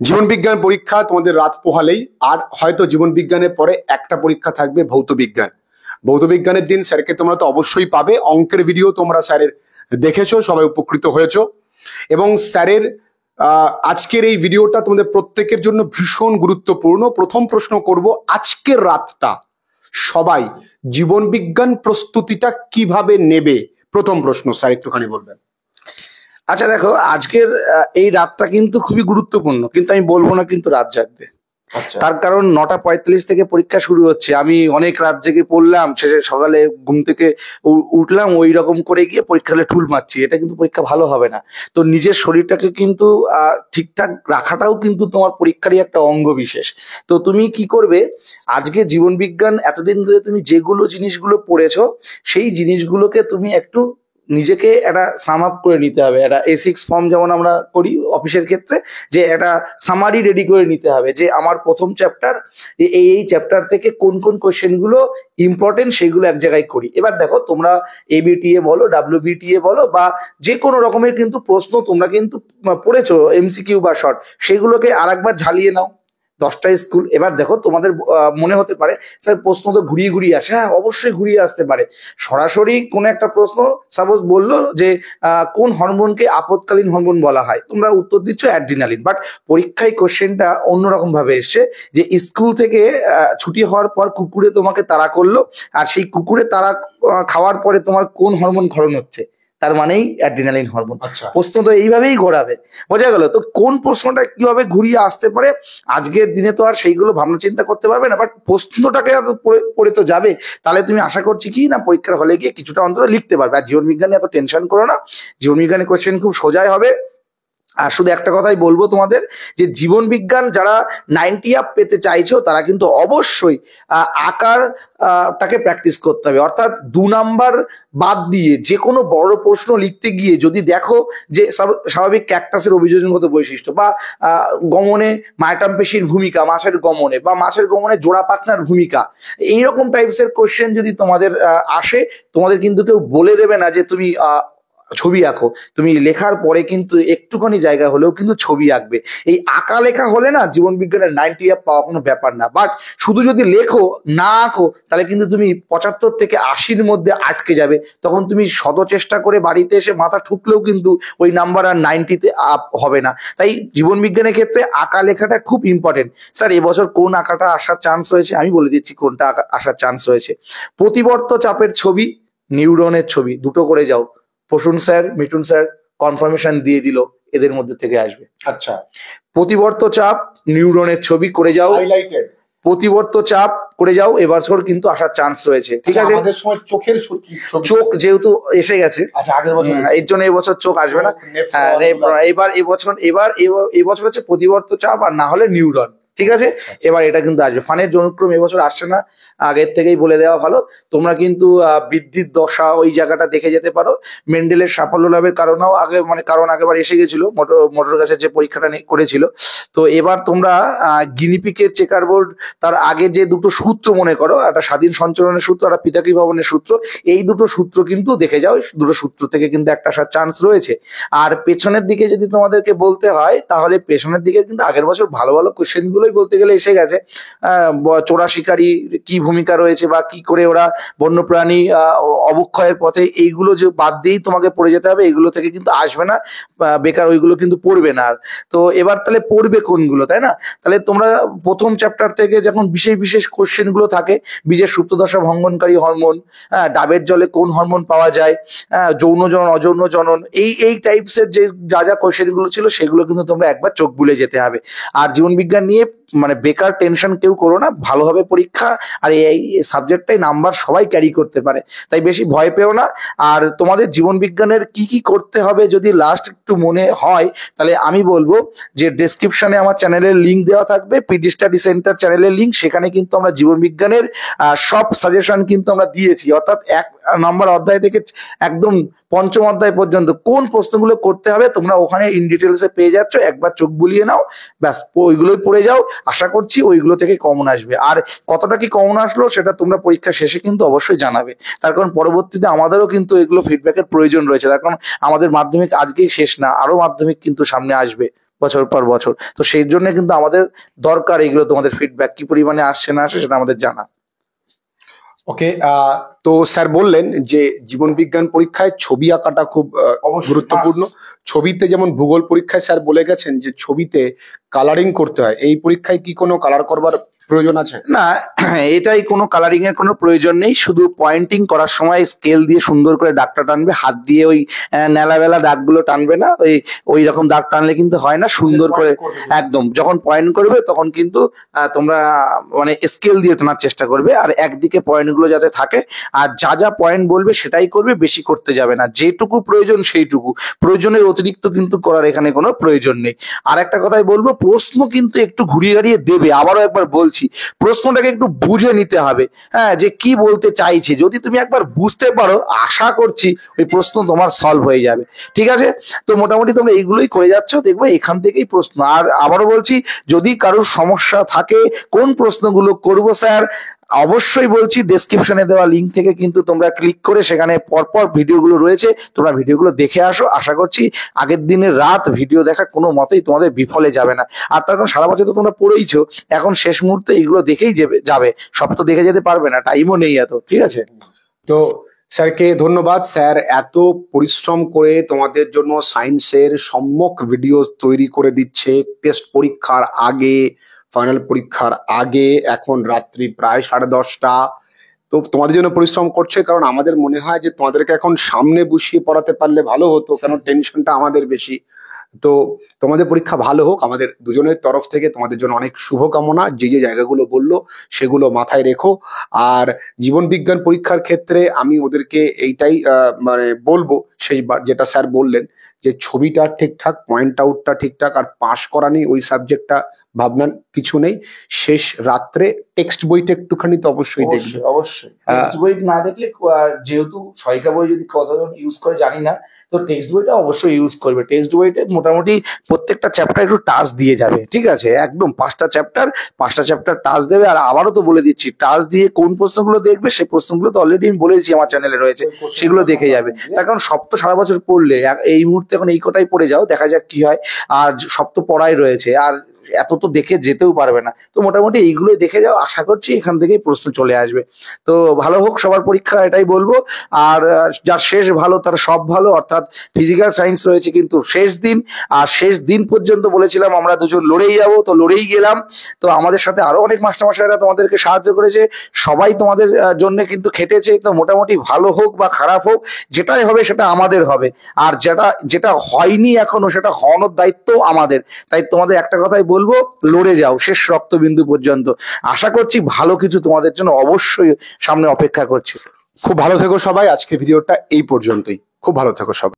জীবন বিজ্ঞান পরীক্ষা তোমাদের রাত পোহালেই, আর হয়তো জীবন বিজ্ঞানের পরে একটা পরীক্ষা থাকবে ভৌত বিজ্ঞান। ভৌত বিজ্ঞানের দিন স্যারকে তোমরা তো অবশ্যই পাবে। অঙ্কের ভিডিও তোমরা স্যারের দেখেছো, সবাই উপকৃত হয়েছো। এবং স্যারের আজকের এই ভিডিওটা তোমাদের প্রত্যেকের জন্য ভীষণ গুরুত্বপূর্ণ। প্রথম প্রশ্ন করব, আজকের রাতটা সবাই জীবন বিজ্ঞান প্রস্তুতিটা কিভাবে নেবে? প্রথম প্রশ্ন স্যার একটুখানি বলবেন। আচ্ছা দেখো, আজকের এই রাতটা কিন্তু খুবই গুরুত্বপূর্ণ, কিন্তু আমি বলবো না কিন্তু রাত জাগবে। তার কারণ 9:45 থেকে পরীক্ষা শুরু হচ্ছে। আমি অনেক রাত জেগে পড়লাম, শেষে সকালে ঘুম থেকে উঠলাম, ওই রকম করে গিয়ে পরীক্ষা হলে ঠুল মারছি, এটা কিন্তু পরীক্ষা ভালো হবে না। তো নিজের শরীরটাকে কিন্তু ঠিকঠাক রাখাটাও কিন্তু তোমার পরীক্ষারই একটা অঙ্গ বিশেষ। তো তুমি কি করবে, আজকে জীবন বিজ্ঞান এতদিন ধরে তুমি যেগুলো জিনিসগুলো পড়েছো, সেই জিনিসগুলোকে তুমি একটু নিজেকে একটা সাম আপ করে নিতে হবে। একটা A6 ফর্ম যেমন আমরা করি অফিসের ক্ষেত্রে, যে একটা সামারি রেডি করে নিতে হবে, যে আমার প্রথম চ্যাপ্টার এই চ্যাপ্টার থেকে কোন কোন কোয়েশ্চেনগুলো ইম্পর্টেন্ট সেইগুলো এক জায়গায় করি। এবার দেখো, তোমরা ABTA বলো, WBTA বলো, বা যে কোনো রকমের কিন্তু প্রশ্ন তোমরা কিন্তু পড়েছো MCQ বা শর্ট, সেগুলোকে আর একবার ঝালিয়ে নাও। 10টা স্কুল। এবার দেখো, তোমাদের মনে হতে পারে স্যার প্রশ্ন তো ঘুরিয়ে ঘুরিয়ে আসে। হ্যাঁ, অবশ্যই ঘুরিয়ে আসতে পারে। সরাসরি কোন একটা প্রশ্ন সাপোজ বললো যে কোন হরমোনকে আপদকালীন হরমোন বলা হয়, তোমরা উত্তর দিচ্ছ অ্যাড্রিনালিন, বাট পরীক্ষায় কোশ্চেনটা অন্যরকম ভাবে এসছে, যে স্কুল থেকে ছুটি হওয়ার পর কুকুরে তোমাকে তাড়া করলো, আর সেই কুকুরে তাড়া খাওয়ার পরে তোমার কোন হরমোন ক্ষরণ হচ্ছে, তার মানেই অ্যাড্রিনালিন হরমোন। প্রশ্ন তো এইভাবেই ঘোরাবে, বোঝা গেল? তো কোন প্রশ্নটা কিভাবে ঘুরিয়ে আসতে পারে আজকের দিনে তো আর সেইগুলো ভাবনা চিন্তা করতে পারবে না, বাট প্রশ্নটাকে পড়ে তো যাবে। তাহলে তুমি আশা করছি কি না, পরীক্ষার হলে গিয়ে কিছুটা অন্তত লিখতে পারবে। আর জীবন বিজ্ঞানে এত টেনশন করো না, জীবন বিজ্ঞানের কোশ্চেন খুব সোজাই হবে। আর শুধু একটা কথাই বলবো তোমাদের, যে জীবন বিজ্ঞান যারা 90 আপ পেতে চাইছো, তারা কিন্তু অবশ্যই আকার টাকে প্র্যাকটিস করতে হবে। অর্থাৎ 2 নাম্বার বাদ দিয়ে যে কোনো বড় প্রশ্ন লিখতে গিয়ে যদি দেখো যে স্বাভাবিক ক্যাকটাসের অভিযোজনগত বৈশিষ্ট্য, বা গমনে মায়াটাম পেশির ভূমিকা মাছের গমনে, বা মাছের গমনে জোড়া পাখনার ভূমিকা, এইরকম টাইপসের কোশ্চেন যদি তোমাদের আসে, তোমাদের কিন্তু কেউ বলে দেবে না যে তুমি ছবি আঁকো। তুমি লেখার পরে কিন্তু একটুখানি জায়গা হলেও কিন্তু ছবি আঁকবে। এই আঁকা লেখা হলে না জীবন বিজ্ঞানের 90 আপ পাওয়া কোনো ব্যাপার না। বাট শুধু যদি লেখো না আঁকো, তাহলে কিন্তু তুমি 75 থেকে 80-র মধ্যে আটকে যাবে। তখন তুমি শত চেষ্টা করে বাড়িতে এসে মাথা ঠুকলেও কিন্তু ওই নাম্বার আর 90-তে আপ হবে না। তাই জীবন বিজ্ঞানের ক্ষেত্রে আঁকা লেখাটা খুব ইম্পর্টেন্ট। স্যার এবছর কোন আঁকাটা আসার চান্স রয়েছে, আমি বলে দিচ্ছি কোনটা আসার চান্স রয়েছে। প্রতিবর্ত চাপের ছবি, নিউরনের ছবি, দুটো করে যাও। Prasun sir, Mithun sir confirmation দিয়ে দিল, এদের মধ্যে থেকে আসবে। আচ্ছা, প্রতিবর্ত চাপ, নিউরনের ছবি করে যাও, হাইলাইটেড প্রতিবর্ত চাপ করে যাও, এবছর কিন্তু আসার চান্স রয়েছে। ঠিক আছে, আমাদের সময় চোখের চোখ যেহেতু এসে গেছে, আচ্ছা আগের বছর এর জন্য এবছর চোখ আসবে না। এবার এবছর হচ্ছে প্রতিবর্ত চাপ, আর না হলে নিউরন। ঠিক আছে, এবার এটা কিন্তু আসবে। ফানের জনুক্রম এবছর আসছে না, আগের থেকেই বলে দেওয়া ভালো। তোমরা কিন্তু বৃদ্ধির দশা ওই জায়গাটা দেখে যেতে পারো। মেন্ডেলের সাফল্য লাভের কারণেও কারণ আগেবার এসে গেছিল, মোটর গাছের যে পরীক্ষাটা করেছিল। তো এবার তোমরা গিনিপিকের চেকার বোর্ড, তার আগে যে দুটো সূত্র মনে করো, একটা স্বাধীন সঞ্চালনের সূত্র, একটা পিতাকি ভবনের সূত্র, এই দুটো সূত্র কিন্তু দেখে যাও। দুটো সূত্র থেকে কিন্তু একটা আসার চান্স রয়েছে। আর পেছনের দিকে যদি তোমাদেরকে বলতে হয়, তাহলে পেছনের দিকে কিন্তু আগের বছর ভালো ভালো কোশ্চেন গুলোই বলতে গেলে এসে গেছে। চোরা শিকারী কি ভূমিকা রয়েছে, বা কি করে ওরা বন্যপ্রাণী অবক্ষয়ের পথে, এইগুলো যে বাদ দিয়েই তোমাকে পড়ে যেতে হবে, এগুলো থেকে কিন্তু আসবে না বেকার, ওইগুলো কিন্তু পড়বে না। তো এবার তাহলে পড়বে কোনগুলো, তাই না? তাহলে তোমরা প্রথম চ্যাপ্টার থেকে যখন বিশেষ বিশেষ কোশ্চেন গুলো থাকে, বীজের সুপ্তদশা ভঙ্গনকারী হরমোন, ডাবের জলে কোন হরমোন পাওয়া যায়, যৌন জনন অযৌন জনন, এই টাইপসের যে যা কোশ্চেন গুলো ছিল, সেগুলো কিন্তু তোমরা একবার চোখ বুলে যেতে হবে। আর জীবন বিজ্ঞান নিয়ে মানে বেকার টেনশন কেউ করো না, ভালোভাবে পরীক্ষা। আর এই সাবজেক্টটাই নাম্বার সবাই ক্যারি করতে পারে, তাই বেশি ভয় পেও না। আর তোমাদের জীবন বিজ্ঞানের কি কি করতে হবে যদি লাস্ট একটু মনে হয়, তাহলে আমি বলবো যে ডেসক্রিপশনে আমার চ্যানেলের লিঙ্ক দেওয়া থাকবে, পিডি স্টাডি সেন্টার চ্যানেলের লিঙ্ক। সেখানে কিন্তু আমরা জীবন বিজ্ঞানের সব সাজেশন কিন্তু আমরা দিয়েছি। অর্থাৎ 1 নম্বর অধ্যায় থেকে একদম 5ম অধ্যায় পর্যন্ত কোন প্রশ্নগুলো করতে হবে তোমরা ওখানে ইন ডিটেলসে পেয়ে যাচ্ছ। একবার চোখ বুলিয়ে নাও, ব্যাস ওইগুলোই পড়ে যাও। আশা করছি ওইগুলো থেকে কমন আসবে। আর কতটা কি কমন আসলো সেটা তোমরা পরীক্ষা শেষে কিন্তু অবশ্যই জানাবে, তার কারণ পরবর্তীতে আমাদেরও কিন্তু এগুলো ফিডব্যাকের প্রয়োজন রয়েছে। তার কারণ আমাদের মাধ্যমিক আজকেই শেষ না, আরো মাধ্যমিক কিন্তু সামনে আসবে। বছর পর বছর। তো সেই জন্য কিন্তু আমাদের দরকার এগুলো, তোমাদের ফিডব্যাক কি পরিমাণে আসছে না আসে সেটা আমাদের জানা। ওকে, তো স্যার বললেন যে জীবন বিজ্ঞান পরীক্ষায় ছবি আঁকাটা খুব গুরুত্বপূর্ণ। ছবিতে যেমন ভূগোল পরীক্ষায় স্যার বলে গেছেন যে ছবিতে কালারিং করতে হয়, এই পরীক্ষায় কি কোনো কালার করবার প্রয়োজন আছে? না, এটাই কোনো কালারিং এর কোনো প্রয়োজন নেই। শুধু পয়েন্টিং করার সময় স্কেল দিয়ে সুন্দর করে দাগটা টানবে, হাত দিয়ে ওই নেলাবেলা দাগগুলো টানবে না, ওই রকম দাগ টানলে কিন্তু হয় না। সুন্দর করে একদম যখন পয়েন্ট করবে তখন কিন্তু তোমরা মানে স্কেল দিয়ে টানার চেষ্টা করবে, আর একদিকে পয়েন্ট গুলো যাতে থাকে। আর যা যা পয়েন্ট বলবে সেটাই করবে, বেশি করতে যাবে না। যেটুকু প্রয়োজন সেইটুকু, প্রয়োজনের অতিরিক্ত কিন্তু করার এখানে কোনো প্রয়োজন নেই। আর একটা কথাই বলবো, প্রশ্ন কিন্তু একটু ঘুরিয়ে গাড়িয়ে দেবে। আবারও একবার বলছি, প্রশ্নটাকে একটু বুঝে নিতে হবে, হ্যাঁ, যে কি বলতে চাইছে। যদি তুমি একবার বুঝতে পারো, আশা করছি ওই প্রশ্ন তোমার সলভ হয়ে যাবে। ঠিক আছে, তো মোটামুটি তোমরা এইগুলোই করে যাচ্ছ, দেখবে এখান থেকেই প্রশ্ন। আর আবারও বলছি, যদি কারোর সমস্যা থাকে কোন প্রশ্নগুলো করবো স্যার, অবশ্যই বলছি ডেসক্রিপশনে দেওয়া লিঙ্ক থেকে কিন্তু তোমরা ক্লিক করে সেখানে পরপর ভিডিওগুলো রয়েছে, তোমরা ভিডিওগুলো দেখে আসো। আশা করছি আগের দিনের রাত ভিডিও দেখা কোনো মতেই তোমাদের বিফলে যাবে না। আর তার কারণ সারা বছর তো তোমরা পড়েইছো, এখন শেষ মুহূর্তে এগুলো দেখেই যাবে। সব তো দেখে যেতে পারবে না, টাইমও নেই এত। ঠিক আছে, তো স্যারকে ধন্যবাদ। স্যার এত পরিশ্রম করে তোমাদের জন্য সায়েন্সের সম্যক ভিডিও তৈরি করে দিচ্ছে, টেস্ট পরীক্ষার আগে, ফাইনাল পরীক্ষার আগে। এখন রাত্রি প্রায় 10:30। তো তোমাদের জন্য পরিশ্রম করছে, কারণ আমাদের মনে হয় যে তোমাদেরকে এখন সামনে বসিয়ে পড়াতে পারলে ভালো হতো, কারণ টেনশনটা আমাদের বেশি। তো তোমাদের পরীক্ষা ভালো হোক, আমাদের দুজনের তরফ থেকে তোমাদের জন্য অনেক শুভকামনা। যে যে জায়গাগুলো বললো সেগুলো মাথায় রেখো। আর জীবন বিজ্ঞান পরীক্ষার ক্ষেত্রে আমি ওদেরকে এইটাই মানে বলবো, শেষবার যেটা স্যার বললেন, যে ছবিটা ঠিকঠাক, পয়েন্ট আউটটা ঠিকঠাক, আর পাস করা নেই ওই সাবজেক্টটা ভাবনার কিছু নেই। শেষ রাত্রে টেক্সট বইটা একটুখানি তো অবশ্যই দেখবে। অবশ্যই টেক্সট বই না দেখলে, যেহেতু সহায়িকা বই যদি কতজন ইউজ করে জানি না, তো টেক্সট বইটা অবশ্যই ইউজ করবে। টেক্সট বইতে মোটামুটি প্রত্যেকটা চ্যাপ্টার একটু টাচ দিয়ে যাবে। ঠিক আছে, একদম 5টা চ্যাপ্টার টাচ দেবে। আর আবারও তো বলে দিচ্ছি, টাচ দিয়ে কোন প্রশ্নগুলো দেখবে সেই প্রশ্নগুলো তো অলরেডি আমি বলেছি আমার চ্যানেলে রয়েছে, সেগুলো দেখে যাবে। তার কারণ সব তো সারা বছর পড়লে, এই মুহূর্তে এখন এই কটাই পড়ে যাও, দেখা যাক কি হয়। আর সব তো পড়াই রয়েছে, আর এত তো দেখে যেতেও পারবে না। তো মোটামুটি এইগুলোই দেখে যাও, আশা করছি এখান থেকেই প্রশ্ন চলে আসবে। তো ভালো হোক সবার পরীক্ষা, এটাই বলবো। আর যার শেষ ভালো তার সব ভালো, অর্থাৎ ফিজিক্যাল সায়েন্স রয়েছে কিন্তু শেষ দিন। আর শেষ দিন পর্যন্ত বলেছিলাম আমরা দুজন লড়েই যাব, তো লড়েই গেলাম। তো আমাদের সাথে আরো অনেক মাস্টারমশাইরা তোমাদেরকে সাহায্য করেছে, সবাই তোমাদের জন্য কিন্তু খেটেছে। তো মোটামুটি ভালো হোক বা খারাপ হোক, যেটাই হবে সেটা আমাদের হবে। আর যেটা হয়নি এখনো, সেটা হওয়ানোর দায়িত্ব আমাদের। তাই তোমাদের একটা কথাই বলবো, লড়ে যাও শেষ রক্তবিন্দু পর্যন্ত। আশা করছি ভালো কিছু তোমাদের জন্য অবশ্যই সামনে অপেক্ষা করছে। খুব ভালো থেকো সবাই। আজকে ভিডিওটা এই পর্যন্তই। খুব ভালো থেকো সবাই।